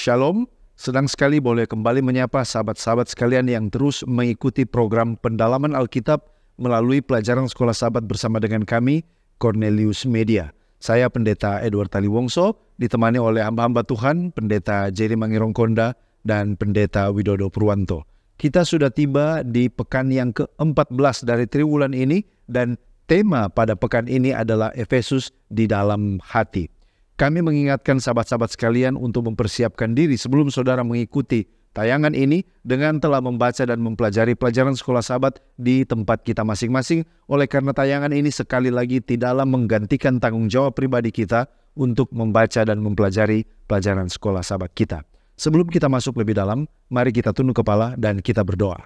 Shalom, senang sekali boleh kembali menyapa sahabat-sahabat sekalian yang terus mengikuti program pendalaman Alkitab melalui pelajaran Sekolah Sahabat bersama dengan kami, Cornelius Media. Saya Pendeta Edward Taliwongso, ditemani oleh hamba-hamba Tuhan, Pendeta Jerry Mangirongkonda dan Pendeta Widodo Purwanto. Kita sudah tiba di pekan yang ke-14 dari triwulan ini dan tema pada pekan ini adalah Efesus di dalam hati. Kami mengingatkan sahabat-sahabat sekalian untuk mempersiapkan diri sebelum saudara mengikuti tayangan ini dengan telah membaca dan mempelajari pelajaran Sekolah Sahabat di tempat kita masing-masing. Oleh karena tayangan ini sekali lagi tidaklah menggantikan tanggung jawab pribadi kita untuk membaca dan mempelajari pelajaran Sekolah Sahabat kita. Sebelum kita masuk lebih dalam, mari kita tunduk kepala dan kita berdoa.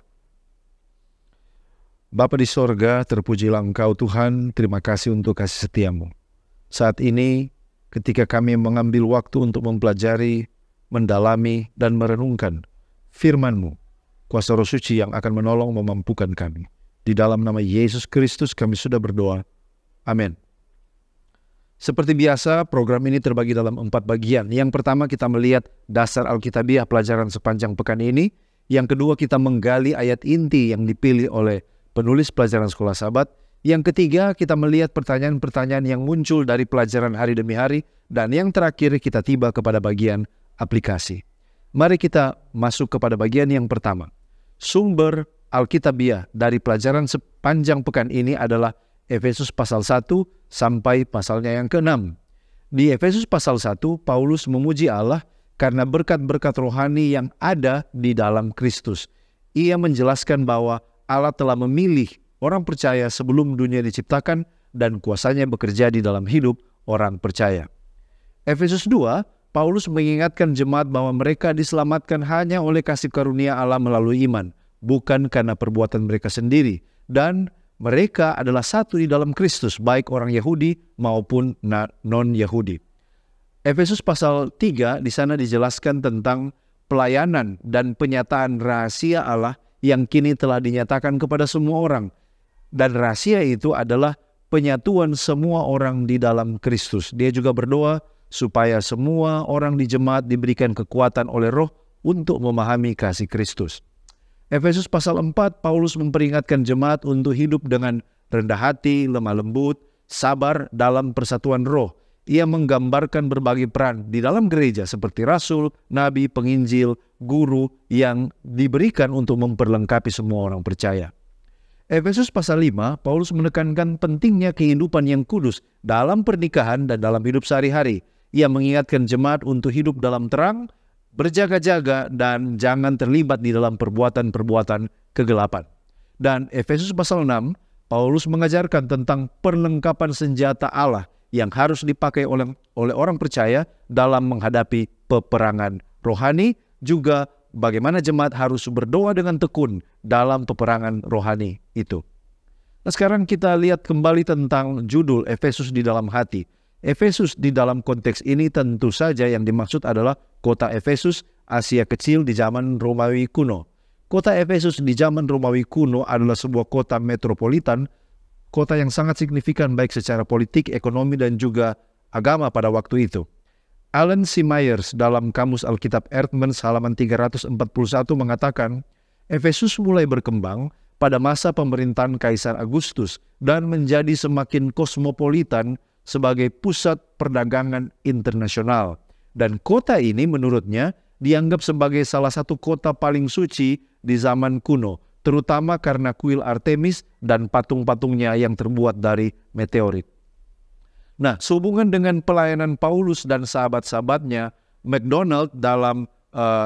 Bapa di sorga, terpujilah Engkau Tuhan, terima kasih untuk kasih setiamu. Saat ini, ketika kami mengambil waktu untuk mempelajari, mendalami, dan merenungkan firman-Mu, kuasa Roh Suci yang akan menolong memampukan kami. Di dalam nama Yesus Kristus kami sudah berdoa. Amin. Seperti biasa, program ini terbagi dalam 4 bagian. Yang pertama kita melihat dasar Alkitabiah pelajaran sepanjang pekan ini. Yang kedua kita menggali ayat inti yang dipilih oleh penulis pelajaran Sekolah Sahabat. Yang ketiga, kita melihat pertanyaan-pertanyaan yang muncul dari pelajaran hari demi hari. Dan yang terakhir, kita tiba kepada bagian aplikasi. Mari kita masuk kepada bagian yang pertama. Sumber Alkitabiah dari pelajaran sepanjang pekan ini adalah Efesus pasal 1 sampai pasalnya yang ke-6. Di Efesus pasal 1, Paulus memuji Allah karena berkat-berkat rohani yang ada di dalam Kristus. Ia menjelaskan bahwa Allah telah memilih orang percaya sebelum dunia diciptakan dan kuasanya bekerja di dalam hidup orang percaya. Efesus 2, Paulus mengingatkan jemaat bahwa mereka diselamatkan hanya oleh kasih karunia Allah melalui iman, bukan karena perbuatan mereka sendiri. Dan mereka adalah satu di dalam Kristus, baik orang Yahudi maupun non-Yahudi. Efesus pasal 3 di sana dijelaskan tentang pelayanan dan penyataan rahasia Allah yang kini telah dinyatakan kepada semua orang. Dan rahasia itu adalah penyatuan semua orang di dalam Kristus. Dia juga berdoa supaya semua orang di jemaat diberikan kekuatan oleh Roh untuk memahami kasih Kristus. Efesus pasal 4, Paulus memperingatkan jemaat untuk hidup dengan rendah hati, lemah lembut, sabar dalam persatuan roh. Ia menggambarkan berbagai peran di dalam gereja seperti rasul, nabi, penginjil, guru yang diberikan untuk memperlengkapi semua orang percaya. Efesus pasal 5, Paulus menekankan pentingnya kehidupan yang kudus dalam pernikahan dan dalam hidup sehari-hari. Ia mengingatkan jemaat untuk hidup dalam terang, berjaga-jaga, dan jangan terlibat di dalam perbuatan-perbuatan kegelapan. Dan Efesus pasal 6, Paulus mengajarkan tentang perlengkapan senjata Allah yang harus dipakai oleh orang percaya dalam menghadapi peperangan rohani, juga bagaimana jemaat harus berdoa dengan tekun dalam peperangan rohani itu. Nah, sekarang kita lihat kembali tentang judul Efesus di dalam hati. Efesus di dalam konteks ini tentu saja yang dimaksud adalah kota Efesus, Asia Kecil di zaman Romawi kuno. Kota Efesus di zaman Romawi kuno adalah sebuah kota metropolitan, kota yang sangat signifikan baik secara politik, ekonomi, dan juga agama pada waktu itu. Alan C. Myers dalam Kamus Alkitab Eerdmans halaman 341 mengatakan, Efesus mulai berkembang pada masa pemerintahan Kaisar Agustus dan menjadi semakin kosmopolitan sebagai pusat perdagangan internasional. Dan kota ini menurutnya dianggap sebagai salah satu kota paling suci di zaman kuno, terutama karena kuil Artemis dan patung-patungnya yang terbuat dari meteorit. Nah, sehubungan dengan pelayanan Paulus dan sahabat-sahabatnya, MacDonald dalam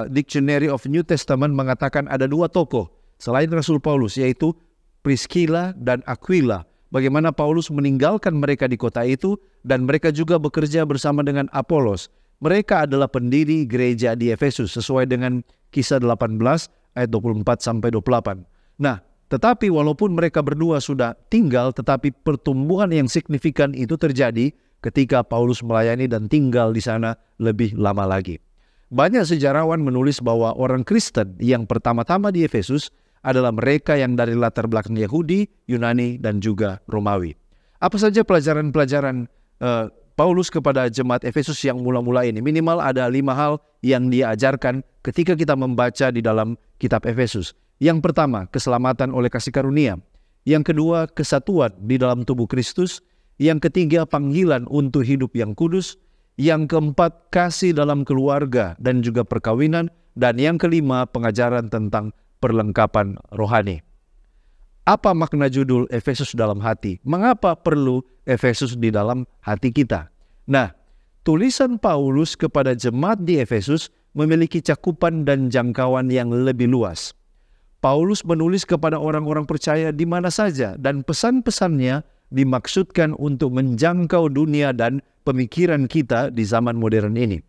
Dictionary of New Testament mengatakan ada 2 tokoh selain Rasul Paulus, yaitu Priscilla dan Aquila. Bagaimana Paulus meninggalkan mereka di kota itu dan mereka juga bekerja bersama dengan Apolos. Mereka adalah pendiri gereja di Efesus sesuai dengan Kisah 18 ayat 24-28. Nah, tetapi walaupun mereka berdua sudah tinggal, tetapi pertumbuhan yang signifikan itu terjadi ketika Paulus melayani dan tinggal di sana lebih lama lagi. Banyak sejarawan menulis bahwa orang Kristen yang pertama-tama di Efesus adalah mereka yang dari latar belakang Yahudi, Yunani, dan juga Romawi. Apa saja pelajaran-pelajaran Paulus kepada jemaat Efesus yang mula-mula ini. Minimal ada 5 hal yang dia ajarkan ketika kita membaca di dalam kitab Efesus. Yang pertama, keselamatan oleh kasih karunia. Yang kedua, kesatuan di dalam tubuh Kristus. Yang ketiga, panggilan untuk hidup yang kudus. Yang keempat, kasih dalam keluarga dan juga perkawinan. Dan yang kelima, pengajaran tentang perlengkapan rohani. Apa makna judul Efesus dalam hati? Mengapa perlu Efesus di dalam hati kita? Nah, tulisan Paulus kepada jemaat di Efesus memiliki cakupan dan jangkauan yang lebih luas. Paulus menulis kepada orang-orang percaya di mana saja dan pesan-pesannya dimaksudkan untuk menjangkau dunia dan pemikiran kita di zaman modern ini.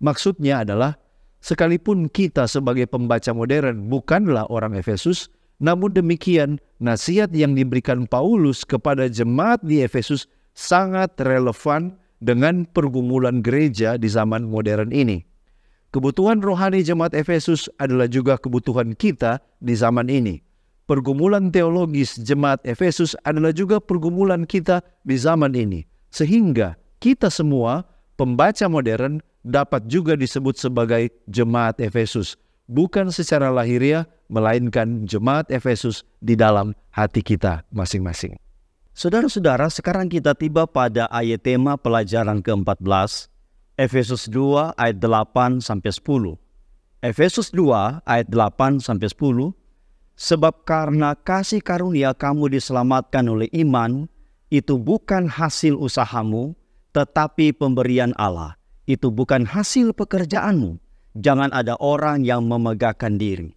Maksudnya adalah, sekalipun kita sebagai pembaca modern bukanlah orang Efesus, namun demikian, nasihat yang diberikan Paulus kepada jemaat di Efesus sangat relevan dengan pergumulan gereja di zaman modern ini. Kebutuhan rohani jemaat Efesus adalah juga kebutuhan kita di zaman ini. Pergumulan teologis jemaat Efesus adalah juga pergumulan kita di zaman ini. Sehingga kita semua, pembaca modern, dapat juga disebut sebagai jemaat Efesus. Bukan secara lahiriah, melainkan jemaat Efesus di dalam hati kita masing-masing. Saudara-saudara, sekarang kita tiba pada ayat tema pelajaran ke-14, Efesus 2 ayat 8-10. Efesus 2 ayat 8-10, sebab karena kasih karunia kamu diselamatkan oleh iman, itu bukan hasil usahamu, tetapi pemberian Allah. Itu bukan hasil pekerjaanmu. Jangan ada orang yang memegahkan diri.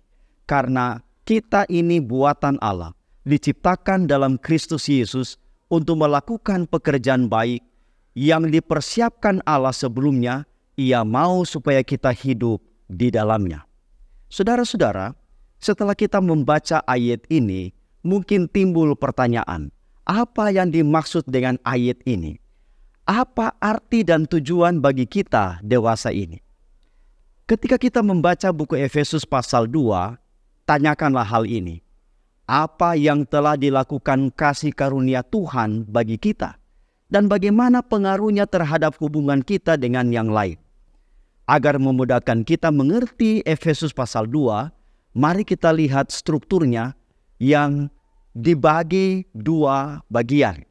Karena kita ini buatan Allah, diciptakan dalam Kristus Yesus untuk melakukan pekerjaan baik yang dipersiapkan Allah sebelumnya. Ia mau supaya kita hidup di dalamnya. Saudara-saudara, setelah kita membaca ayat ini, mungkin timbul pertanyaan, apa yang dimaksud dengan ayat ini? Apa arti dan tujuan bagi kita dewasa ini? Ketika kita membaca buku Efesus pasal 2, tanyakanlah hal ini. Apa yang telah dilakukan kasih karunia Tuhan bagi kita? Dan bagaimana pengaruhnya terhadap hubungan kita dengan yang lain? Agar memudahkan kita mengerti Efesus pasal 2, mari kita lihat strukturnya yang dibagi 2 bagian.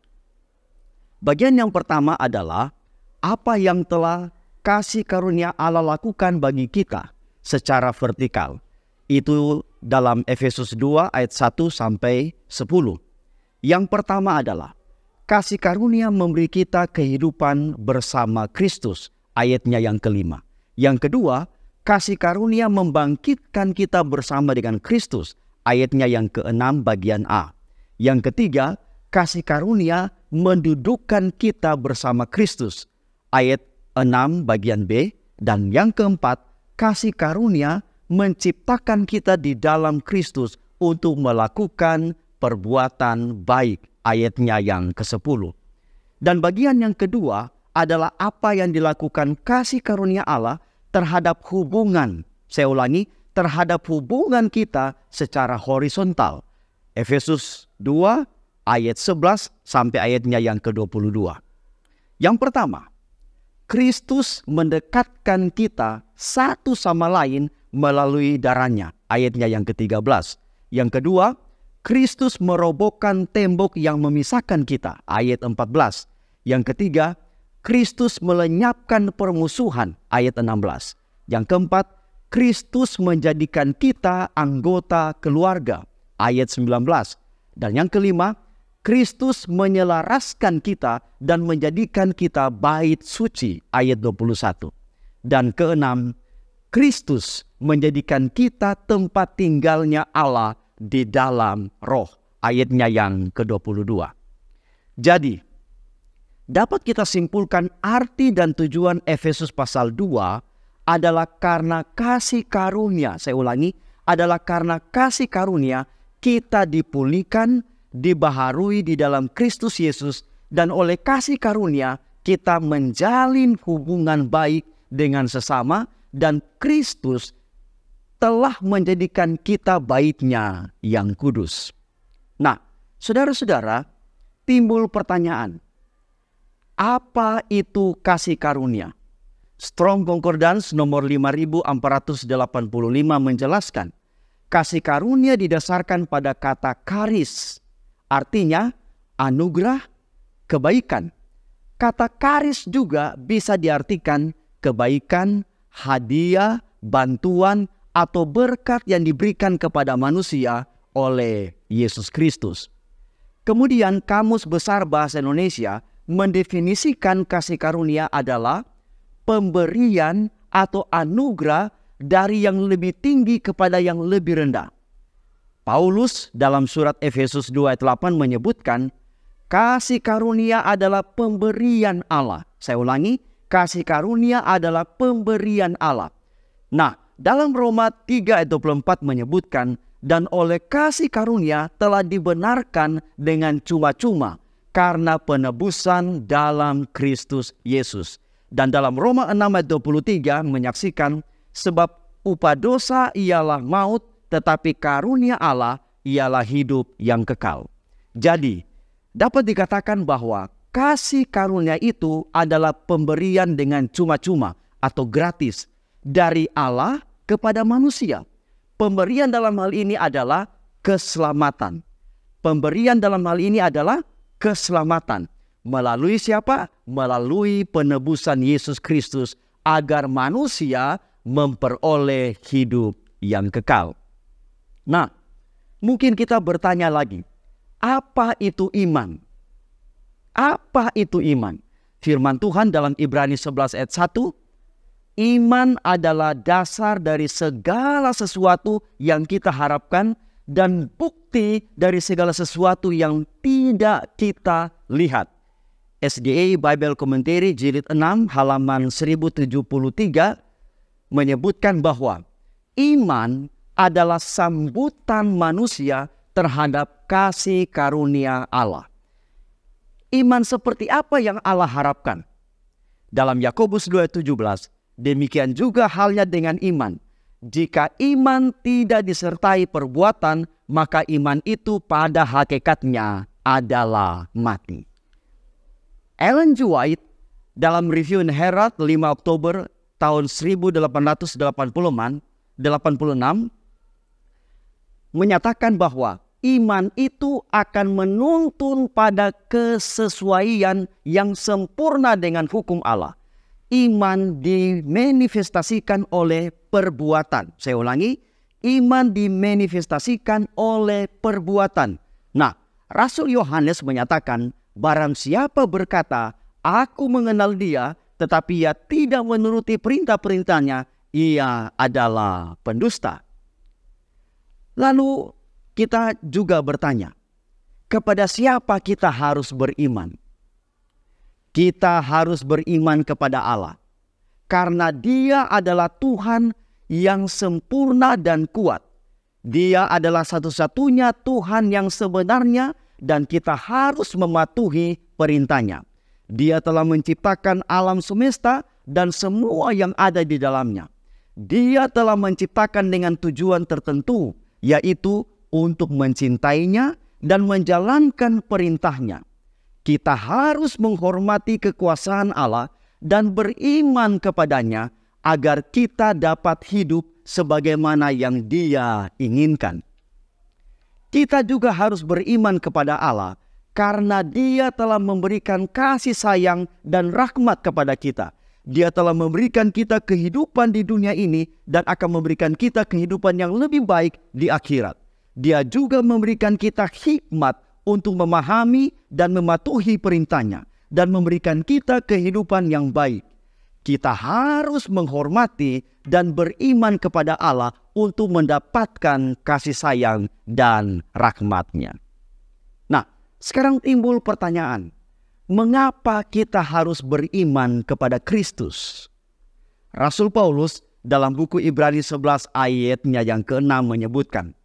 Bagian yang pertama adalah apa yang telah kasih karunia Allah lakukan bagi kita secara vertikal. Itu dalam Efesus 2 ayat 1-10. Yang pertama adalah kasih karunia memberi kita kehidupan bersama Kristus. Ayatnya yang kelima. Yang kedua, kasih karunia membangkitkan kita bersama dengan Kristus. Ayatnya yang keenam bagian A. Yang ketiga, kasih karunia mendudukkan kita bersama Kristus. Ayat 6 bagian B. Dan yang keempat, kasih karunia menciptakan kita di dalam Kristus untuk melakukan perbuatan baik. Ayatnya yang ke-10. Dan bagian yang kedua adalah apa yang dilakukan kasih karunia Allah terhadap hubungan. Saya ulangi, terhadap hubungan kita secara horizontal. Efesus 2 ayat 11 sampai ayatnya yang ke-22. Yang pertama, Kristus mendekatkan kita satu sama lain melalui darahnya. Ayatnya yang ke-13. Yang kedua, Kristus merobohkan tembok yang memisahkan kita. Ayat 14. Yang ketiga, Kristus melenyapkan permusuhan. Ayat 16. Yang keempat, Kristus menjadikan kita anggota keluarga. Ayat 19. Dan yang kelima, Kristus menyelaraskan kita dan menjadikan kita bait suci. Ayat 21. Dan keenam, Kristus menjadikan kita tempat tinggalnya Allah di dalam roh. Ayatnya yang ke-22. Jadi, dapat kita simpulkan arti dan tujuan Efesus pasal 2 adalah karena kasih karunia. Saya ulangi, adalah karena kasih karunia kita dipulihkan, dibaharui di dalam Kristus Yesus, dan oleh kasih karunia kita menjalin hubungan baik dengan sesama, dan Kristus telah menjadikan kita baitnya yang kudus. Nah, saudara-saudara, timbul pertanyaan, Apa itu kasih karunia? Strong Concordance nomor 5485 menjelaskan, kasih karunia didasarkan pada kata karis, artinya anugerah, kebaikan. Kata karis juga bisa diartikan kebaikan, hadiah, bantuan, atau berkat yang diberikan kepada manusia oleh Yesus Kristus. Kemudian Kamus Besar Bahasa Indonesia mendefinisikan kasih karunia adalah pemberian atau anugerah dari yang lebih tinggi kepada yang lebih rendah. Paulus dalam surat Efesus 2 ayat 8 menyebutkan, kasih karunia adalah pemberian Allah. Saya ulangi, kasih karunia adalah pemberian Allah. Nah, dalam Roma 3 ayat 24 menyebutkan, dan oleh kasih karunia telah dibenarkan dengan cuma-cuma karena penebusan dalam Kristus Yesus. Dan dalam Roma 6 ayat 23 menyaksikan, sebab upah dosa ialah maut, tetapi karunia Allah ialah hidup yang kekal. Jadi, dapat dikatakan bahwa kasih karunia itu adalah pemberian dengan cuma-cuma atau gratis dari Allah kepada manusia. Pemberian dalam hal ini adalah keselamatan. Pemberian dalam hal ini adalah keselamatan. Melalui siapa? Melalui penebusan Yesus Kristus agar manusia memperoleh hidup yang kekal. Nah, mungkin kita bertanya lagi, apa itu iman? Apa itu iman? Firman Tuhan dalam Ibrani 11 ayat 1, iman adalah dasar dari segala sesuatu yang kita harapkan dan bukti dari segala sesuatu yang tidak kita lihat. SDA Bible Commentary jilid 6 halaman 1073 menyebutkan bahwa iman adalah sambutan manusia terhadap kasih karunia Allah. Iman seperti apa yang Allah harapkan? Dalam Yakobus 2:17, demikian juga halnya dengan iman. Jika iman tidak disertai perbuatan, maka iman itu pada hakikatnya adalah mati. Ellen G. White dalam Review and Herald 5 Oktober tahun 1886 menyatakan bahwa iman itu akan menuntun pada kesesuaian yang sempurna dengan hukum Allah. Iman dimanifestasikan oleh perbuatan. Saya ulangi, iman dimanifestasikan oleh perbuatan. Nah, Rasul Yohanes menyatakan, barang siapa berkata, aku mengenal dia, tetapi ia tidak menuruti perintah-perintahnya, ia adalah pendusta. Lalu kita juga bertanya, kepada siapa kita harus beriman? Kita harus beriman kepada Allah, karena Dia adalah Tuhan yang sempurna dan kuat. Dia adalah satu-satunya Tuhan yang sebenarnya dan kita harus mematuhi perintahnya. Dia telah menciptakan alam semesta dan semua yang ada di dalamnya. Dia telah menciptakan dengan tujuan tertentu, yaitu untuk mencintainya dan menjalankan perintahnya. Kita harus menghormati kekuasaan Allah dan beriman kepadanya agar kita dapat hidup sebagaimana yang Dia inginkan. Kita juga harus beriman kepada Allah karena Dia telah memberikan kasih sayang dan rahmat kepada kita. Dia telah memberikan kita kehidupan di dunia ini dan akan memberikan kita kehidupan yang lebih baik di akhirat. Dia juga memberikan kita hikmat untuk memahami dan mematuhi perintahnya dan memberikan kita kehidupan yang baik. Kita harus menghormati dan beriman kepada Allah untuk mendapatkan kasih sayang dan rahmat-Nya. Nah, sekarang timbul pertanyaan, mengapa kita harus beriman kepada Kristus? Rasul Paulus dalam buku Ibrani 11 ayatnya yang ke-6 menyebutkan,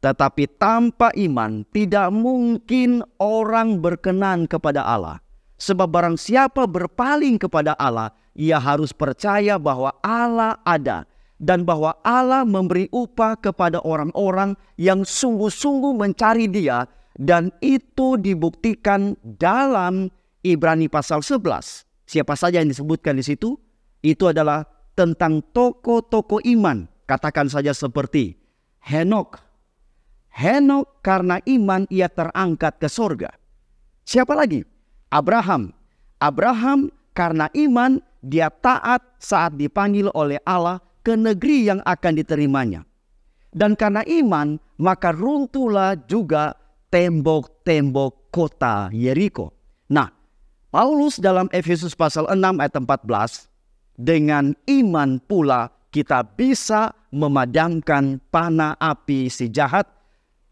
tetapi tanpa iman tidak mungkin orang berkenan kepada Allah. Sebab barang siapa berpaling kepada Allah, ia harus percaya bahwa Allah ada dan bahwa Allah memberi upah kepada orang-orang yang sungguh-sungguh mencari Dia, dan itu dibuktikan dalam Ibrani pasal 11. Siapa saja yang disebutkan di situ? Itu adalah tentang tokoh-tokoh iman. Katakan saja seperti Henok. Henok karena iman ia terangkat ke sorga. Siapa lagi? Abraham. Abraham karena iman dia taat saat dipanggil oleh Allah ke negeri yang akan diterimanya. Dan karena iman maka runtuhlah juga tembok-tembok kota Yeriko. Nah, Paulus dalam Efesus pasal 6 ayat 14, dengan iman pula kita bisa memadamkan panah api si jahat,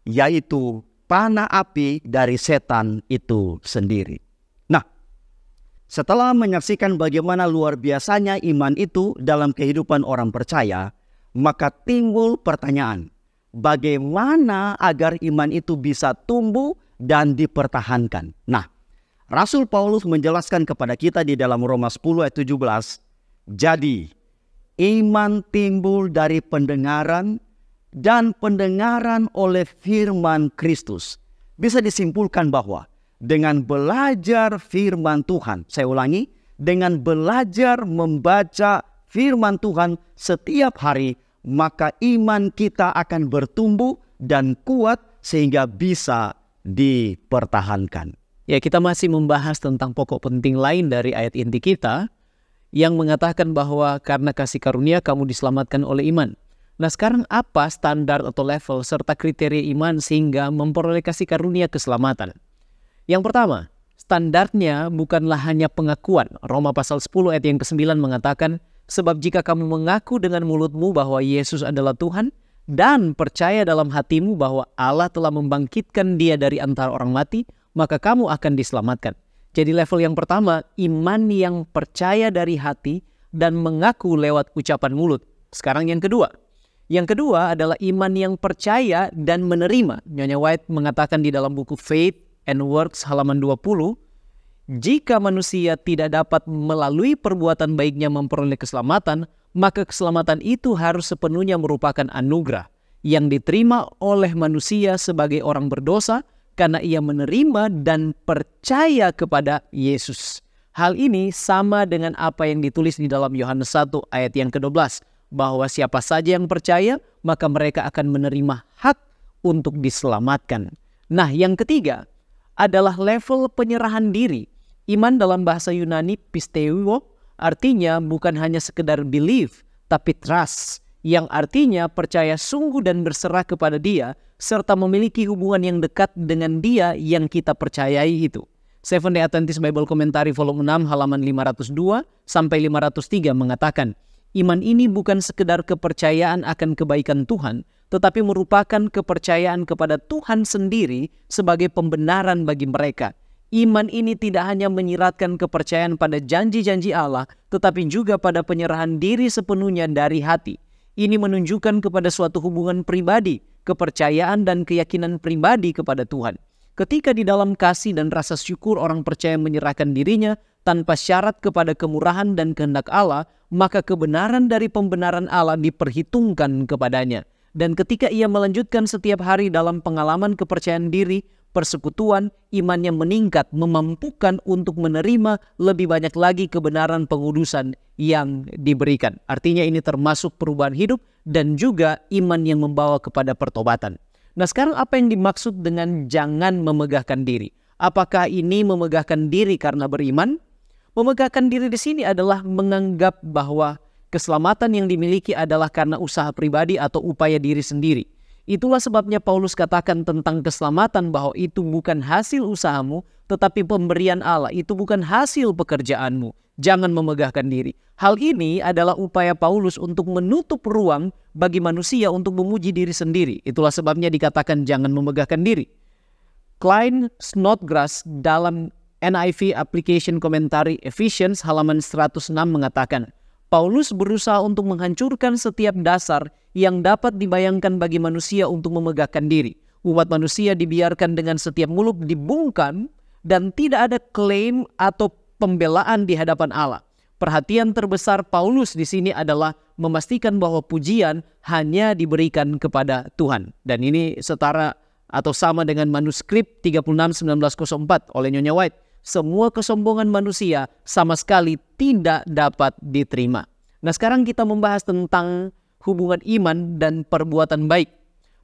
yaitu panah api dari setan itu sendiri. Nah, setelah menyaksikan bagaimana luar biasanya iman itu dalam kehidupan orang percaya, maka timbul pertanyaan, bagaimana agar iman itu bisa tumbuh dan dipertahankan? Nah, Rasul Paulus menjelaskan kepada kita di dalam Roma 10 ayat 17, jadi iman timbul dari pendengaran dan pendengaran oleh firman Kristus. Bisa disimpulkan bahwa dengan belajar firman Tuhan, saya ulangi, dengan belajar membaca firman Tuhan setiap hari, maka iman kita akan bertumbuh dan kuat sehingga bisa dipertahankan. Ya, kita masih membahas tentang pokok penting lain dari ayat inti kita yang mengatakan bahwa karena kasih karunia kamu diselamatkan oleh iman. Nah, sekarang apa standar atau level serta kriteria iman sehingga memperoleh kasih karunia keselamatan? Yang pertama, standarnya bukanlah hanya pengakuan. Roma pasal 10 ayat yang ke-9 mengatakan, sebab jika kamu mengaku dengan mulutmu bahwa Yesus adalah Tuhan dan percaya dalam hatimu bahwa Allah telah membangkitkan dia dari antara orang mati, maka kamu akan diselamatkan. Jadi level yang pertama, iman yang percaya dari hati dan mengaku lewat ucapan mulut. Sekarang yang kedua. Yang kedua adalah iman yang percaya dan menerima. Nyonya White mengatakan di dalam buku Faith and Works halaman 20, jika manusia tidak dapat melalui perbuatan baiknya memperoleh keselamatan, maka keselamatan itu harus sepenuhnya merupakan anugerah yang diterima oleh manusia sebagai orang berdosa karena ia menerima dan percaya kepada Yesus. Hal ini sama dengan apa yang ditulis di dalam Yohanes 1 ayat yang ke-12, bahwa siapa saja yang percaya, maka mereka akan menerima hak untuk diselamatkan. Nah, yang ketiga adalah level penyerahan diri. Iman dalam bahasa Yunani pisteuo artinya bukan hanya sekedar belief, tapi trust, yang artinya percaya sungguh dan berserah kepada dia, serta memiliki hubungan yang dekat dengan dia yang kita percayai itu. Seventh-day Adventist Bible Commentary volume 6 halaman 502 sampai 503 mengatakan, iman ini bukan sekedar kepercayaan akan kebaikan Tuhan, tetapi merupakan kepercayaan kepada Tuhan sendiri sebagai pembenaran bagi mereka. Iman ini tidak hanya menyiratkan kepercayaan pada janji-janji Allah, tetapi juga pada penyerahan diri sepenuhnya dari hati. Ini menunjukkan kepada suatu hubungan pribadi, kepercayaan dan keyakinan pribadi kepada Tuhan. Ketika di dalam kasih dan rasa syukur orang percaya menyerahkan dirinya tanpa syarat kepada kemurahan dan kehendak Allah, maka kebenaran dari pembenaran Allah diperhitungkan kepadanya. Dan ketika ia melanjutkan setiap hari dalam pengalaman kepercayaan diri, persekutuan, imannya meningkat, memampukan untuk menerima lebih banyak lagi kebenaran pengudusan yang diberikan. Artinya ini termasuk perubahan hidup dan juga iman yang membawa kepada pertobatan. Nah, sekarang apa yang dimaksud dengan jangan memegahkan diri? Apakah ini memegahkan diri karena beriman? Memegahkan diri di sini adalah menganggap bahwa keselamatan yang dimiliki adalah karena usaha pribadi atau upaya diri sendiri. Itulah sebabnya Paulus katakan tentang keselamatan bahwa itu bukan hasil usahamu, tetapi pemberian Allah. Itu bukan hasil pekerjaanmu. Jangan memegahkan diri. Hal ini adalah upaya Paulus untuk menutup ruang bagi manusia untuk memuji diri sendiri. Itulah sebabnya dikatakan jangan memegahkan diri. Klein Snodgrass dalam NIV Application Commentary Ephesians halaman 106 mengatakan, Paulus berusaha untuk menghancurkan setiap dasar yang dapat dibayangkan bagi manusia untuk memegahkan diri. Umat manusia dibiarkan dengan setiap mulut dibungkam dan tidak ada klaim atau pembelaan di hadapan Allah. Perhatian terbesar Paulus di sini adalah memastikan bahwa pujian hanya diberikan kepada Tuhan. Dan ini setara atau sama dengan manuskrip 36-1904 oleh Nyonya White. semua kesombongan manusia sama sekali tidak dapat diterima. Nah, sekarang kita membahas tentang hubungan iman dan perbuatan baik.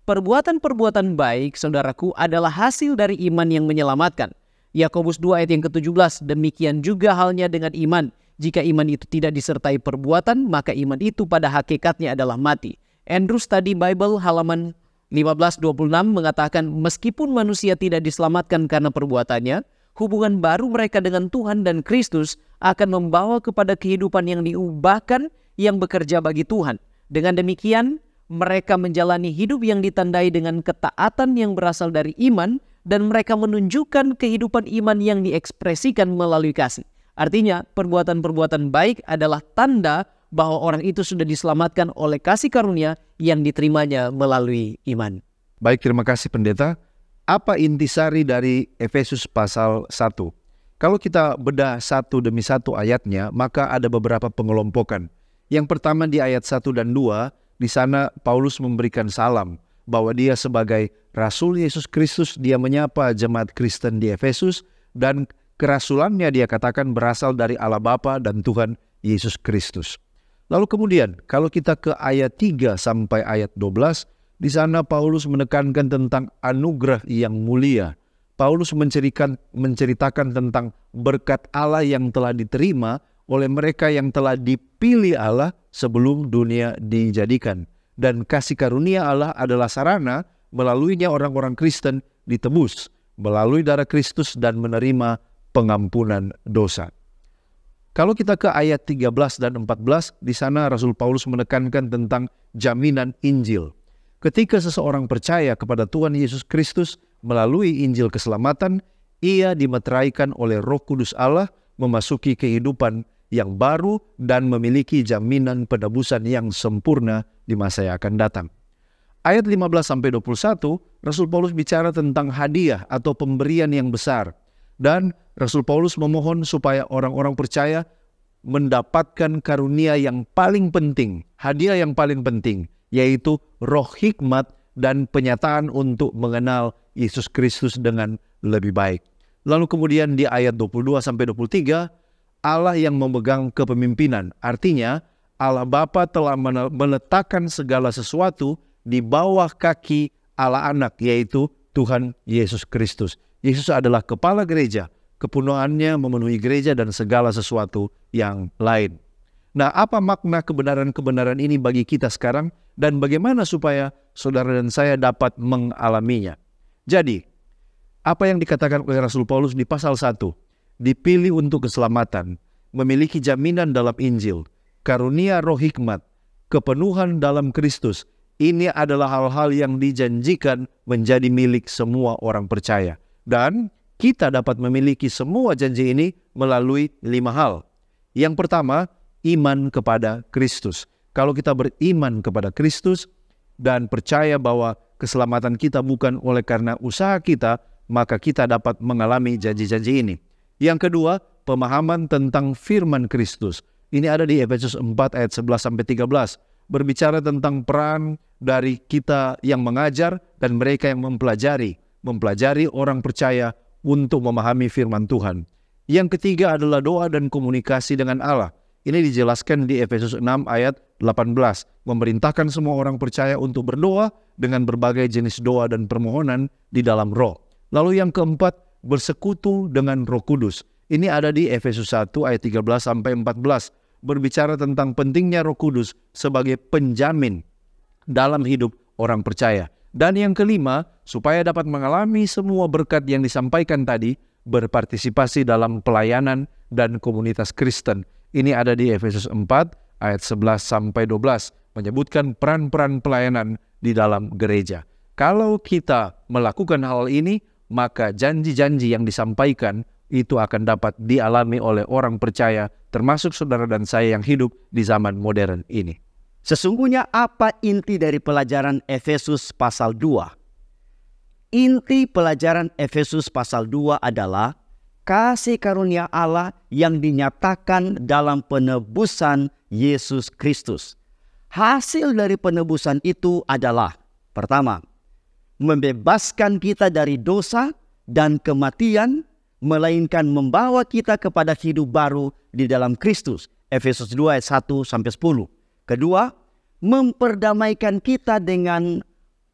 Perbuatan-perbuatan baik, saudaraku, adalah hasil dari iman yang menyelamatkan. Yakobus 2 ayat yang ke-17, demikian juga halnya dengan iman. Jika iman itu tidak disertai perbuatan, maka iman itu pada hakikatnya adalah mati. Andrew Study Bible halaman 1526 mengatakan, meskipun manusia tidak diselamatkan karena perbuatannya, hubungan baru mereka dengan Tuhan dan Kristus akan membawa kepada kehidupan yang diubahkan yang bekerja bagi Tuhan. Dengan demikian, mereka menjalani hidup yang ditandai dengan ketaatan yang berasal dari iman, dan mereka menunjukkan kehidupan iman yang diekspresikan melalui kasih. Artinya, perbuatan-perbuatan baik adalah tanda bahwa orang itu sudah diselamatkan oleh kasih karunia yang diterimanya melalui iman. Baik, terima kasih pendeta. Apa intisari dari Efesus pasal 1? Kalau kita bedah satu demi satu ayatnya, maka ada beberapa pengelompokan. Yang pertama di ayat 1 dan 2, di sana Paulus memberikan salam bahwa dia sebagai Rasul Yesus Kristus, dia menyapa jemaat Kristen di Efesus, dan kerasulannya dia katakan berasal dari Allah Bapa dan Tuhan Yesus Kristus. Lalu kemudian kalau kita ke ayat 3 sampai ayat 12, di sana Paulus menekankan tentang anugerah yang mulia. Paulus menceritakan tentang berkat Allah yang telah diterima oleh mereka yang telah dipilih Allah sebelum dunia dijadikan. Dan kasih karunia Allah adalah sarana melaluinya orang-orang Kristen ditebus melalui darah Kristus dan menerima pengampunan dosa. Kalau kita ke ayat 13 dan 14, di sana Rasul Paulus menekankan tentang jaminan Injil. Ketika seseorang percaya kepada Tuhan Yesus Kristus melalui Injil keselamatan, ia dimeteraikan oleh Roh Kudus Allah memasuki kehidupan yang baru dan memiliki jaminan penebusan yang sempurna di masa yang akan datang. Ayat 15-21, Rasul Paulus bicara tentang hadiah atau pemberian yang besar. Dan Rasul Paulus memohon supaya orang-orang percaya mendapatkan karunia yang paling penting, hadiah yang paling penting, yaitu roh hikmat dan penyataan untuk mengenal Yesus Kristus dengan lebih baik. Lalu kemudian di ayat 22-23, Allah yang memegang kepemimpinan. Artinya Allah Bapa telah meletakkan segala sesuatu di bawah kaki Allah Anak, yaitu Tuhan Yesus Kristus. Yesus adalah kepala gereja, kepenuhannya memenuhi gereja dan segala sesuatu yang lain. Nah, apa makna kebenaran-kebenaran ini bagi kita sekarang dan bagaimana supaya saudara dan saya dapat mengalaminya? Jadi, apa yang dikatakan oleh Rasul Paulus di pasal 1, dipilih untuk keselamatan, memiliki jaminan dalam Injil, karunia roh hikmat, kepenuhan dalam Kristus, ini adalah hal-hal yang dijanjikan menjadi milik semua orang percaya. Dan kita dapat memiliki semua janji ini melalui 5 hal. Yang pertama, iman kepada Kristus. Kalau kita beriman kepada Kristus dan percaya bahwa keselamatan kita bukan oleh karena usaha kita, maka kita dapat mengalami janji-janji ini. Yang kedua, pemahaman tentang firman Kristus. Ini ada di Efesus 4 ayat 11-13. Berbicara tentang peran dari kita yang mengajar dan mereka yang mempelajari orang percaya untuk memahami firman Tuhan. Yang ketiga adalah doa dan komunikasi dengan Allah. Ini dijelaskan di Efesus 6 ayat 18. Memerintahkan semua orang percaya untuk berdoa dengan berbagai jenis doa dan permohonan di dalam roh. Lalu yang keempat, bersekutu dengan Roh Kudus. Ini ada di Efesus 1 ayat 13-14. Berbicara tentang pentingnya Roh Kudus sebagai penjamin dalam hidup orang percaya. Dan yang kelima, supaya dapat mengalami semua berkat yang disampaikan tadi, berpartisipasi dalam pelayanan dan komunitas Kristen. Ini ada di Efesus 4 ayat 11-12, menyebutkan peran-peran pelayanan di dalam gereja. Kalau kita melakukan hal ini, maka janji-janji yang disampaikan itu akan dapat dialami oleh orang percaya, termasuk saudara dan saya yang hidup di zaman modern ini. Sesungguhnya apa inti dari pelajaran Efesus pasal 2? Inti pelajaran Efesus pasal 2 adalah kasih karunia Allah yang dinyatakan dalam penebusan Yesus Kristus. Hasil dari penebusan itu adalah, pertama, membebaskan kita dari dosa dan kematian melainkan membawa kita kepada hidup baru di dalam Kristus. Efesus 2 ayat 1 sampai 10. Kedua, memperdamaikan kita dengan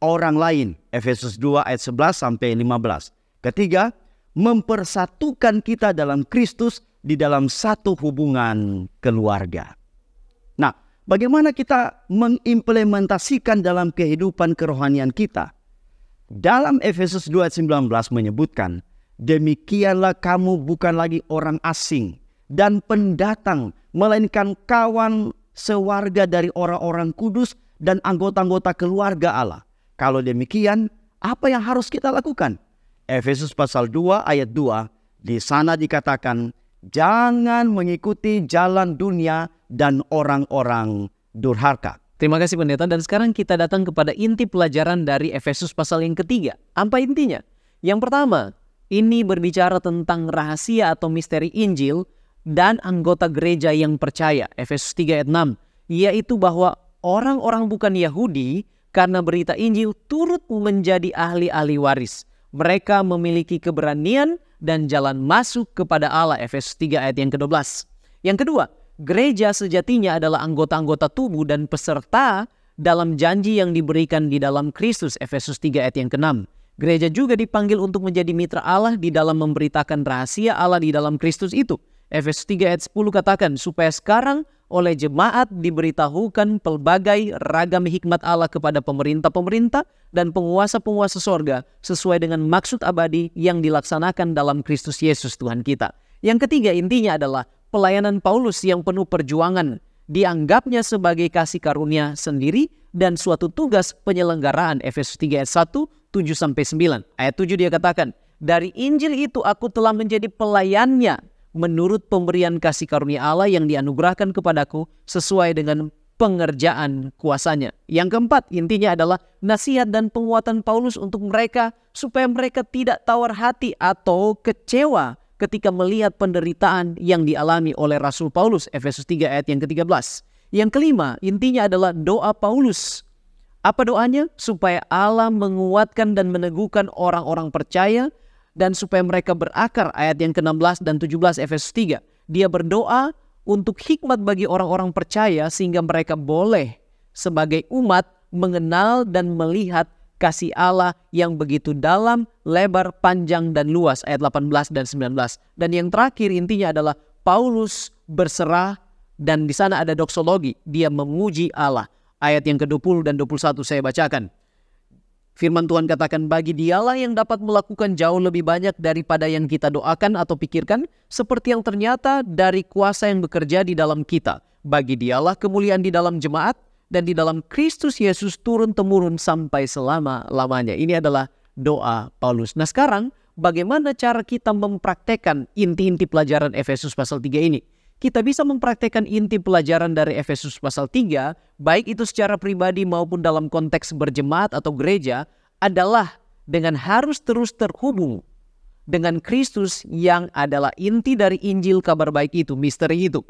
orang lain. Efesus 2 ayat 11 sampai 15. Ketiga, mempersatukan kita dalam Kristus di dalam satu hubungan keluarga. Nah, bagaimana kita mengimplementasikan dalam kehidupan kerohanian kita? Dalam Efesus 2 ayat 19 menyebutkan, demikianlah kamu bukan lagi orang asing dan pendatang, melainkan kawan sewarga dari orang-orang kudus dan anggota-anggota keluarga Allah. Kalau demikian, apa yang harus kita lakukan? Efesus pasal 2 ayat 2, di sana dikatakan, jangan mengikuti jalan dunia dan orang-orang durhaka. Terima kasih pendeta, dan sekarang kita datang kepada inti pelajaran dari Efesus pasal yang ketiga. Apa intinya? Yang pertama, ini berbicara tentang rahasia atau misteri Injil dan anggota gereja yang percaya. Efesus 3 ayat 6, yaitu bahwa orang-orang bukan Yahudi karena berita Injil turut menjadi ahli-ahli waris. Mereka memiliki keberanian dan jalan masuk kepada Allah. Efesus 3 ayat yang ke-12. Yang kedua, gereja sejatinya adalah anggota-anggota tubuh dan peserta dalam janji yang diberikan di dalam Kristus. Efesus 3 ayat yang ke-6. Gereja juga dipanggil untuk menjadi mitra Allah di dalam memberitakan rahasia Allah di dalam Kristus itu. Efesus 3 ayat 10 katakan, supaya sekarang oleh jemaat diberitahukan pelbagai ragam hikmat Allah kepada pemerintah-pemerintah dan penguasa-penguasa sorga sesuai dengan maksud abadi yang dilaksanakan dalam Kristus Yesus Tuhan kita. Yang ketiga, intinya adalah pelayanan Paulus yang penuh perjuangan dianggapnya sebagai kasih karunia sendiri dan suatu tugas penyelenggaraan. Efesus 3 ayat 1, 7-9. Ayat 7 dia katakan, dari Injil itu aku telah menjadi pelayannya menurut pemberian kasih karunia Allah yang dianugerahkan kepadaku sesuai dengan pengerjaan kuasanya. Yang keempat, intinya adalah nasihat dan penguatan Paulus untuk mereka supaya mereka tidak tawar hati atau kecewa ketika melihat penderitaan yang dialami oleh Rasul Paulus. Efesus 3 ayat yang ke-13. Yang kelima, intinya adalah doa Paulus. Apa doanya? Supaya Allah menguatkan dan meneguhkan orang-orang percaya dan supaya mereka berakar. Ayat yang ke-16 dan 17 Efesus 3. Dia berdoa untuk hikmat bagi orang-orang percaya sehingga mereka boleh sebagai umat mengenal dan melihat kasih Allah yang begitu dalam, lebar, panjang, dan luas. Ayat 18 dan 19. Dan yang terakhir intinya adalah Paulus berserah dan di sana ada doksologi. Dia memuji Allah. Ayat yang ke-20 dan 21 saya bacakan. Firman Tuhan katakan, bagi dialah yang dapat melakukan jauh lebih banyak daripada yang kita doakan atau pikirkan, seperti yang ternyata dari kuasa yang bekerja di dalam kita. Bagi dialah kemuliaan di dalam jemaat dan di dalam Kristus Yesus turun-temurun sampai selama-lamanya. Ini adalah doa Paulus. Nah sekarang, bagaimana cara kita mempraktekkan inti-inti pelajaran Efesus pasal 3 ini? Kita bisa mempraktekkan inti pelajaran dari Efesus pasal 3, baik itu secara pribadi maupun dalam konteks berjemaat atau gereja, adalah dengan harus terus terhubung dengan Kristus yang adalah inti dari Injil kabar baik itu, misteri itu.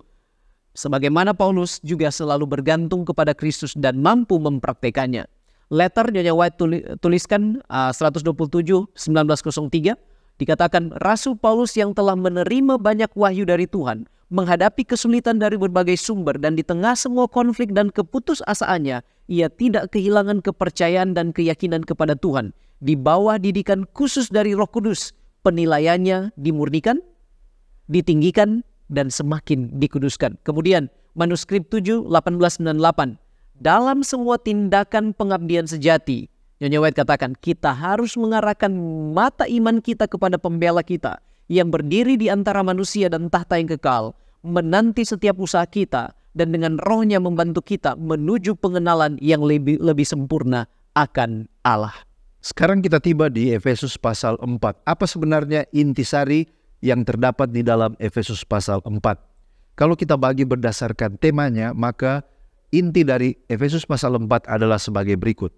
Sebagaimana Paulus juga selalu bergantung kepada Kristus dan mampu mempraktekannya. Letter Nyonya White tuliskan 127/1903, dikatakan Rasul Paulus yang telah menerima banyak wahyu dari Tuhan, menghadapi kesulitan dari berbagai sumber dan di tengah semua konflik dan keputusasaannya, ia tidak kehilangan kepercayaan dan keyakinan kepada Tuhan. Di bawah didikan khusus dari Roh Kudus, penilaiannya dimurnikan, ditinggikan, dan semakin dikuduskan. Kemudian manuskrip 7/1898, dalam semua tindakan pengabdian sejati, Nyonya White katakan, kita harus mengarahkan mata iman kita kepada pembela kita yang berdiri di antara manusia dan tahta yang kekal, menanti setiap usaha kita dan dengan rohnya membantu kita menuju pengenalan yang lebih sempurna akan Allah. Sekarang kita tiba di Efesus pasal 4. Apa sebenarnya intisari yang terdapat di dalam Efesus pasal 4? Kalau kita bagi berdasarkan temanya, maka inti dari Efesus pasal 4 adalah sebagai berikut.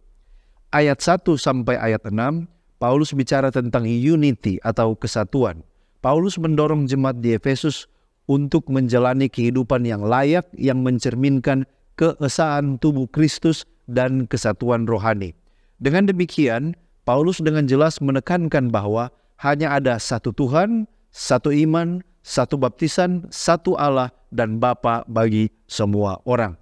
Ayat 1 sampai ayat 6, Paulus bicara tentang unity atau kesatuan. Paulus mendorong jemaat di Efesus untuk menjalani kehidupan yang layak yang mencerminkan keesaan tubuh Kristus dan kesatuan rohani. Dengan demikian, Paulus dengan jelas menekankan bahwa hanya ada satu Tuhan, satu iman, satu baptisan, satu Allah dan Bapa bagi semua orang.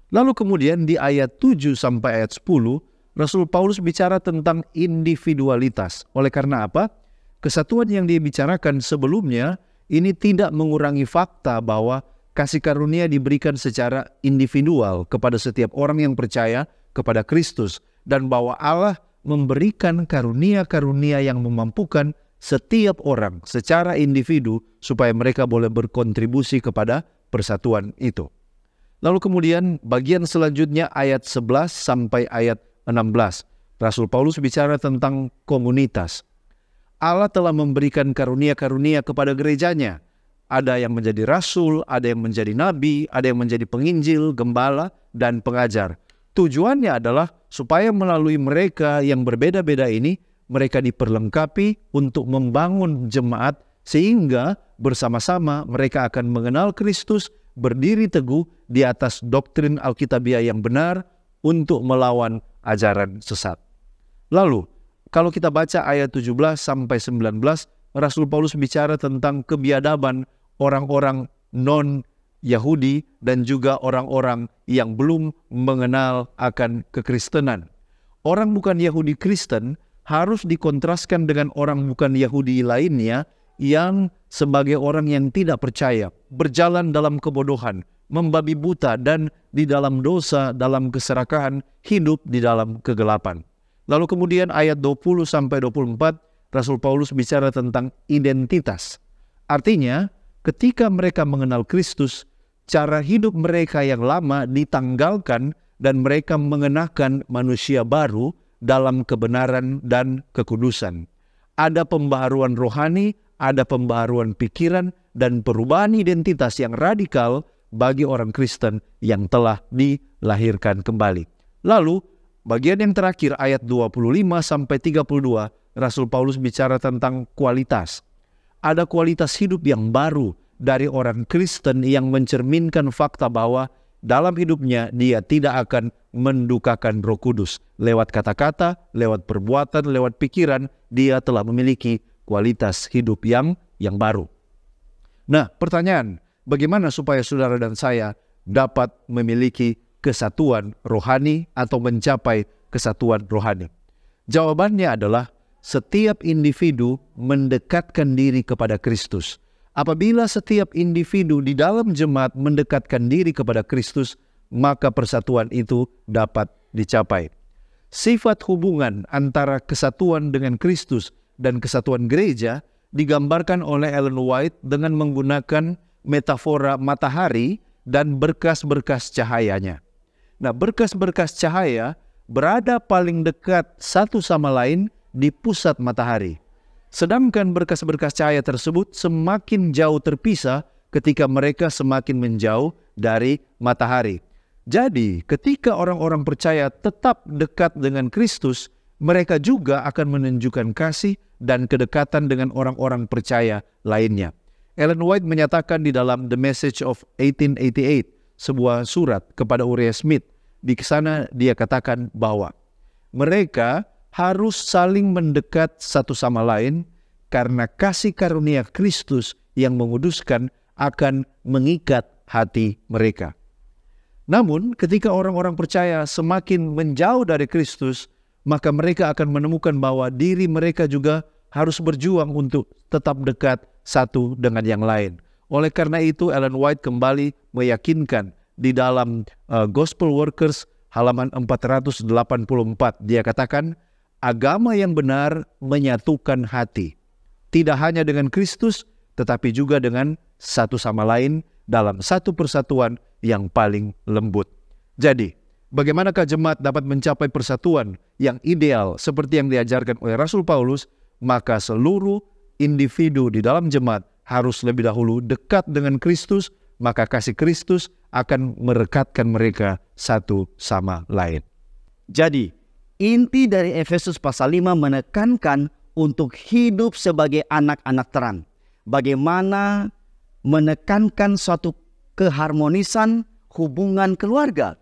Lalu kemudian di ayat 7 sampai ayat 10, Rasul Paulus bicara tentang individualitas. Oleh karena apa? Kesatuan yang dia bicarakan sebelumnya ini tidak mengurangi fakta bahwa kasih karunia diberikan secara individual kepada setiap orang yang percaya kepada Kristus, dan bahwa Allah memberikan karunia-karunia yang memampukan setiap orang secara individu supaya mereka boleh berkontribusi kepada persatuan itu. Lalu kemudian bagian selanjutnya ayat 11 sampai ayat 16. Rasul Paulus bicara tentang komunitas. Allah telah memberikan karunia-karunia kepada gerejanya. Ada yang menjadi rasul, ada yang menjadi nabi, ada yang menjadi penginjil, gembala, dan pengajar. Tujuannya adalah supaya melalui mereka yang berbeda-beda ini, mereka diperlengkapi untuk membangun jemaat sehingga bersama-sama mereka akan mengenal Kristus, berdiri teguh di atas doktrin Alkitabiah yang benar untuk melawan ajaran sesat. Lalu, kalau kita baca ayat 17 sampai 19, Rasul Paulus bicara tentang kebiadaban orang-orang non-Yahudi dan juga orang-orang yang belum mengenal akan kekristenan. Orang bukan Yahudi Kristen harus dikontraskan dengan orang bukan Yahudi lainnya yang sebagai orang yang tidak percaya, berjalan dalam kebodohan, membabi buta, dan di dalam dosa, dalam keserakahan, hidup di dalam kegelapan. Lalu kemudian ayat 20 sampai 24, Rasul Paulus bicara tentang identitas. Artinya, ketika mereka mengenal Kristus, cara hidup mereka yang lama ditanggalkan dan mereka mengenakan manusia baru dalam kebenaran dan kekudusan. Ada pembaharuan rohani, ada pembaharuan pikiran, dan perubahan identitas yang radikal bagi orang Kristen yang telah dilahirkan kembali. Lalu, bagian yang terakhir ayat 25 sampai 32, Rasul Paulus bicara tentang kualitas. Ada kualitas hidup yang baru dari orang Kristen yang mencerminkan fakta bahwa dalam hidupnya dia tidak akan mendukakan Roh Kudus. Lewat kata-kata, lewat perbuatan, lewat pikiran, dia telah memiliki kualitas hidup yang baru. Nah, pertanyaan, bagaimana supaya saudara dan saya dapat memiliki kesatuan rohani atau mencapai kesatuan rohani? Jawabannya adalah setiap individu mendekatkan diri kepada Kristus. Apabila setiap individu di dalam jemaat mendekatkan diri kepada Kristus, maka persatuan itu dapat dicapai. Sifat hubungan antara kesatuan dengan Kristus dan kesatuan gereja digambarkan oleh Ellen White dengan menggunakan metafora matahari dan berkas-berkas cahayanya. Nah, berkas-berkas cahaya berada paling dekat satu sama lain di pusat matahari. Sedangkan berkas-berkas cahaya tersebut semakin jauh terpisah ketika mereka semakin menjauh dari matahari. Jadi, ketika orang-orang percaya tetap dekat dengan Kristus, mereka juga akan menunjukkan kasih dan kedekatan dengan orang-orang percaya lainnya. Ellen White menyatakan di dalam The Message of 1888, sebuah surat kepada Uriah Smith. Di sana dia katakan bahwa mereka harus saling mendekat satu sama lain karena kasih karunia Kristus yang menguduskan akan mengikat hati mereka. Namun, ketika orang-orang percaya semakin menjauh dari Kristus, maka mereka akan menemukan bahwa diri mereka juga harus berjuang untuk tetap dekat satu dengan yang lain. Oleh karena itu, Ellen White kembali meyakinkan di dalam Gospel Workers halaman 484, dia katakan, agama yang benar menyatukan hati. Tidak hanya dengan Kristus, tetapi juga dengan satu sama lain dalam satu persatuan yang paling lembut. Jadi, bagaimanakah jemaat dapat mencapai persatuan yang ideal seperti yang diajarkan oleh Rasul Paulus? Maka seluruh individu di dalam jemaat harus lebih dahulu dekat dengan Kristus, maka kasih Kristus akan merekatkan mereka satu sama lain. Jadi, inti dari Efesus pasal 5 menekankan untuk hidup sebagai anak-anak terang. Bagaimana menekankan suatu keharmonisan hubungan keluarga.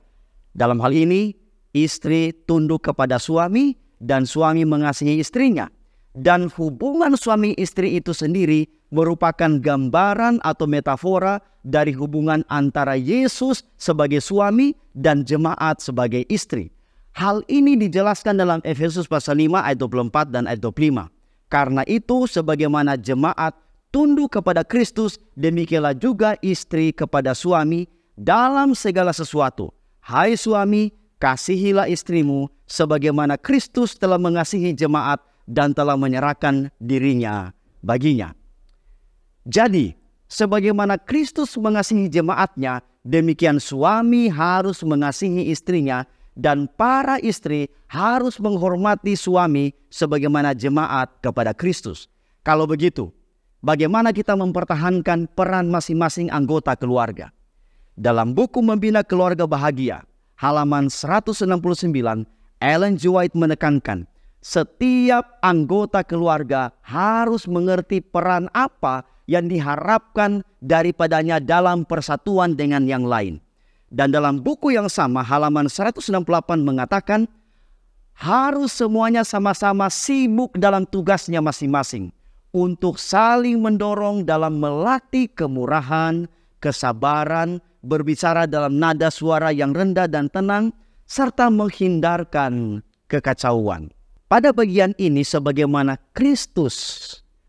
Dalam hal ini, istri tunduk kepada suami dan suami mengasihi istrinya. Dan hubungan suami istri itu sendiri merupakan gambaran atau metafora dari hubungan antara Yesus sebagai suami dan jemaat sebagai istri. Hal ini dijelaskan dalam Efesus pasal 5 ayat 24 dan ayat 25. Karena itu sebagaimana jemaat tunduk kepada Kristus, demikianlah juga istri kepada suami dalam segala sesuatu. Hai suami, kasihilah istrimu sebagaimana Kristus telah mengasihi jemaat dan telah menyerahkan dirinya baginya. Jadi, sebagaimana Kristus mengasihi jemaatnya, demikian suami harus mengasihi istrinya, dan para istri harus menghormati suami sebagaimana jemaat kepada Kristus. Kalau begitu, bagaimana kita mempertahankan peran masing-masing anggota keluarga? Dalam buku Membina Keluarga Bahagia, halaman 169, Ellen G. White menekankan, setiap anggota keluarga harus mengerti peran apa yang diharapkan daripadanya dalam persatuan dengan yang lain. Dan dalam buku yang sama, halaman 168 mengatakan, harus semuanya sama-sama sibuk dalam tugasnya masing-masing untuk saling mendorong dalam melatih kemurahan, kesabaran, berbicara dalam nada suara yang rendah dan tenang, serta menghindarkan kekacauan. Pada bagian ini, sebagaimana Kristus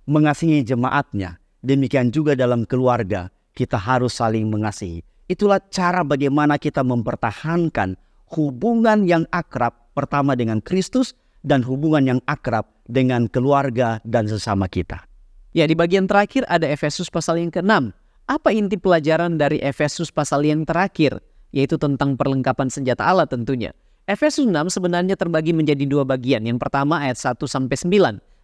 mengasihi jemaatnya, demikian juga dalam keluarga kita harus saling mengasihi. Itulah cara bagaimana kita mempertahankan hubungan yang akrab pertama dengan Kristus dan hubungan yang akrab dengan keluarga dan sesama kita. Ya, di bagian terakhir ada Efesus pasal yang ke-6. Apa inti pelajaran dari Efesus pasal yang terakhir? Yaitu tentang perlengkapan senjata Allah tentunya. Efesus 6 sebenarnya terbagi menjadi dua bagian. Yang pertama ayat 1-9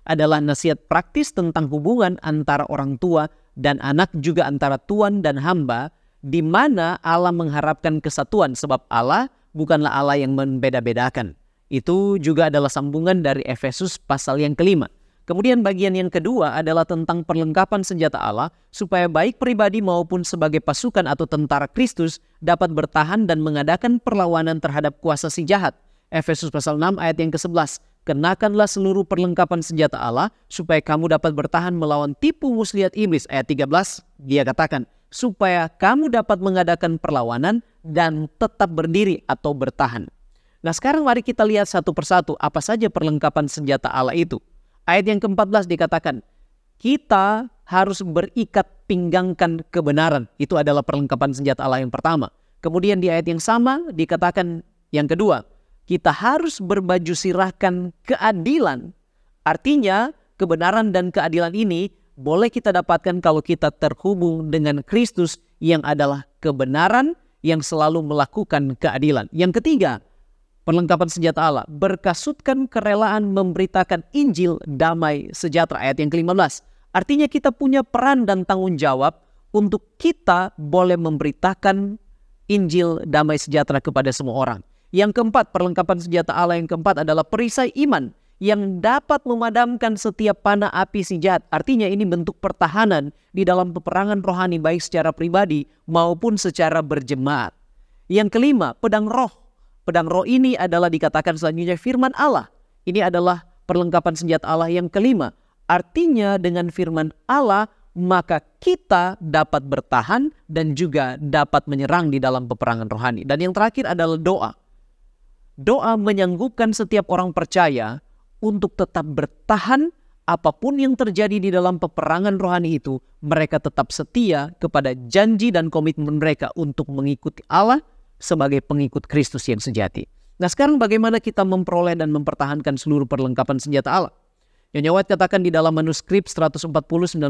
adalah nasihat praktis tentang hubungan antara orang tua dan anak, juga antara tuan dan hamba, di mana Allah mengharapkan kesatuan sebab Allah bukanlah Allah yang membeda-bedakan. Itu juga adalah sambungan dari Efesus pasal yang ke-5. Kemudian bagian yang kedua adalah tentang perlengkapan senjata Allah supaya baik pribadi maupun sebagai pasukan atau tentara Kristus dapat bertahan dan mengadakan perlawanan terhadap kuasa si jahat. Efesus pasal 6 ayat yang ke-11. Kenakanlah seluruh perlengkapan senjata Allah supaya kamu dapat bertahan melawan tipu muslihat iblis. Ayat 13 dia katakan supaya kamu dapat mengadakan perlawanan dan tetap berdiri atau bertahan. Nah, sekarang mari kita lihat satu persatu apa saja perlengkapan senjata Allah itu. Ayat yang ke-14 dikatakan, kita harus berikat pinggangkan kebenaran. Itu adalah perlengkapan senjata Allah yang pertama. Kemudian di ayat yang sama dikatakan yang kedua, kita harus berbaju sirahkan keadilan. Artinya kebenaran dan keadilan ini boleh kita dapatkan kalau kita terhubung dengan Kristus yang adalah kebenaran yang selalu melakukan keadilan. Yang ketiga, perlengkapan senjata Allah, berkasutkan kerelaan memberitakan Injil damai sejahtera. Ayat yang ke-15. Artinya kita punya peran dan tanggung jawab untuk kita boleh memberitakan Injil damai sejahtera kepada semua orang. Yang keempat, perlengkapan senjata Allah yang keempat adalah perisai iman yang dapat memadamkan setiap panah api si jahat. Artinya ini bentuk pertahanan di dalam peperangan rohani baik secara pribadi maupun secara berjemaat. Yang kelima, pedang roh. Pedang roh ini adalah dikatakan selanjutnya firman Allah. Ini adalah perlengkapan senjata Allah yang kelima. Artinya dengan firman Allah maka kita dapat bertahan dan juga dapat menyerang di dalam peperangan rohani. Dan yang terakhir adalah doa. Doa menyanggupkan setiap orang percaya untuk tetap bertahan apapun yang terjadi di dalam peperangan rohani itu. Mereka tetap setia kepada janji dan komitmen mereka untuk mengikuti Allah sebagai pengikut Kristus yang sejati. Nah, sekarang bagaimana kita memperoleh dan mempertahankan seluruh perlengkapan senjata Allah? Nyonya White katakan di dalam manuskrip 140-1902,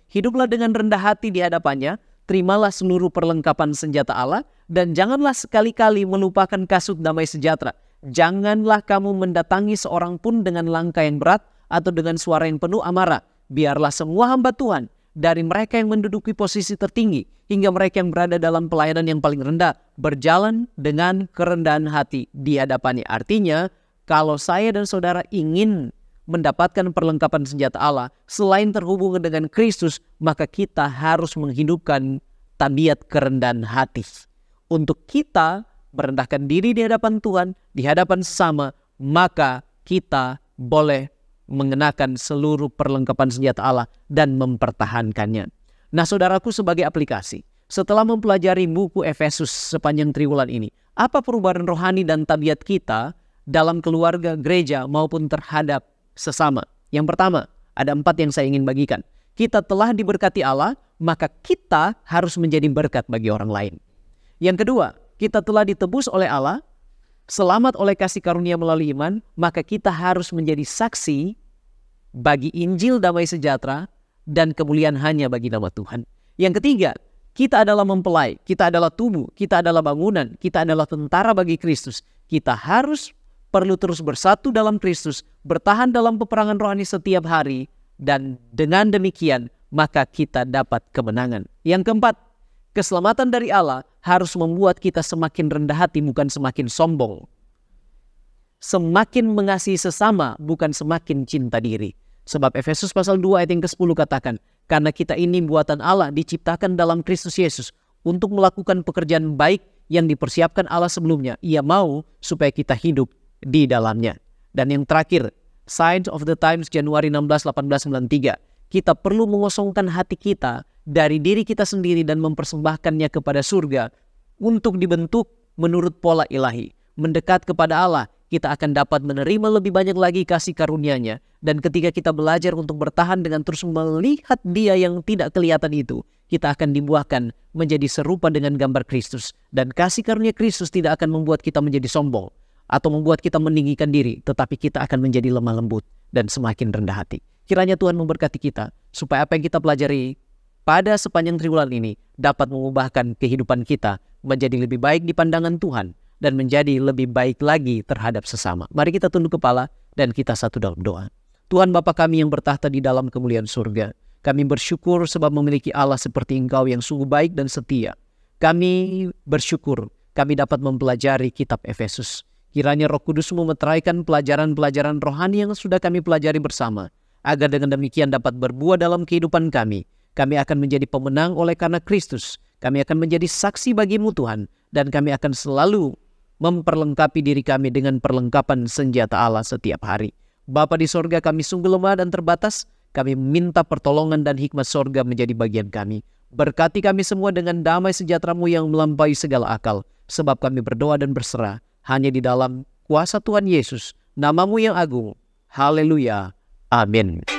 hiduplah dengan rendah hati di hadapannya, terimalah seluruh perlengkapan senjata Allah, dan janganlah sekali-kali melupakan kasut damai sejahtera. Janganlah kamu mendatangi seorang pun dengan langkah yang berat atau dengan suara yang penuh amarah. Biarlah semua hamba Tuhan, dari mereka yang menduduki posisi tertinggi hingga mereka yang berada dalam pelayanan yang paling rendah, berjalan dengan kerendahan hati di hadapannya. Artinya, kalau saya dan saudara ingin mendapatkan perlengkapan senjata Allah, selain terhubung dengan Kristus, maka kita harus menghidupkan tabiat kerendahan hati. Untuk kita merendahkan diri di hadapan Tuhan, di hadapan sesama, maka kita boleh mengenakan seluruh perlengkapan senjata Allah dan mempertahankannya. Nah saudaraku, sebagai aplikasi, setelah mempelajari buku Efesus sepanjang triwulan ini, apa perubahan rohani dan tabiat kita dalam keluarga, gereja, maupun terhadap sesama? Yang pertama, ada 4 yang saya ingin bagikan. Kita telah diberkati Allah, maka kita harus menjadi berkat bagi orang lain. Yang kedua, kita telah ditebus oleh Allah, selamat oleh kasih karunia melalui iman, maka kita harus menjadi saksi bagi Injil damai sejahtera dan kemuliaan hanya bagi nama Tuhan. Yang ketiga, kita adalah mempelai, kita adalah tubuh, kita adalah bangunan, kita adalah tentara bagi Kristus. Kita perlu terus bersatu dalam Kristus, bertahan dalam peperangan rohani setiap hari, dan dengan demikian maka kita dapat kemenangan. Yang keempat, keselamatan dari Allah harus membuat kita semakin rendah hati, bukan semakin sombong. Semakin mengasihi sesama, bukan semakin cinta diri. Sebab Efesus pasal 2 ayat yang ke-10 katakan, karena kita ini buatan Allah, diciptakan dalam Kristus Yesus untuk melakukan pekerjaan baik yang dipersiapkan Allah sebelumnya. Ia mau supaya kita hidup di dalamnya. Dan yang terakhir, Signs of the Times Januari 16, 1893. Kita perlu mengosongkan hati kita dari diri kita sendiri dan mempersembahkannya kepada surga untuk dibentuk menurut pola ilahi. Mendekat kepada Allah, kita akan dapat menerima lebih banyak lagi kasih karunia-Nya. Dan ketika kita belajar untuk bertahan dengan terus melihat Dia yang tidak kelihatan itu, kita akan dibuahkan menjadi serupa dengan gambar Kristus. Dan kasih karunia Kristus tidak akan membuat kita menjadi sombong atau membuat kita meninggikan diri, tetapi kita akan menjadi lemah lembut dan semakin rendah hati. Kiranya Tuhan memberkati kita, supaya apa yang kita pelajari pada sepanjang triwulan ini dapat mengubahkan kehidupan kita menjadi lebih baik di pandangan Tuhan dan menjadi lebih baik lagi terhadap sesama. Mari kita tunduk kepala dan kita satu dalam doa. Tuhan Bapa kami yang bertahta di dalam kemuliaan surga, kami bersyukur sebab memiliki Allah seperti Engkau yang sungguh baik dan setia. Kami bersyukur kami dapat mempelajari kitab Efesus. Kiranya Roh Kudus memeteraikan pelajaran-pelajaran rohani yang sudah kami pelajari bersama, agar dengan demikian dapat berbuah dalam kehidupan kami. Kami akan menjadi pemenang oleh karena Kristus. Kami akan menjadi saksi bagi-Mu Tuhan, dan kami akan selalu memperlengkapi diri kami dengan perlengkapan senjata Allah setiap hari. Bapa di sorga, kami sungguh lemah dan terbatas. Kami minta pertolongan dan hikmat sorga menjadi bagian kami. Berkati kami semua dengan damai sejahtera-Mu yang melampaui segala akal, sebab kami berdoa dan berserah hanya di dalam kuasa Tuhan Yesus, nama-Mu yang agung. Haleluya. Amin.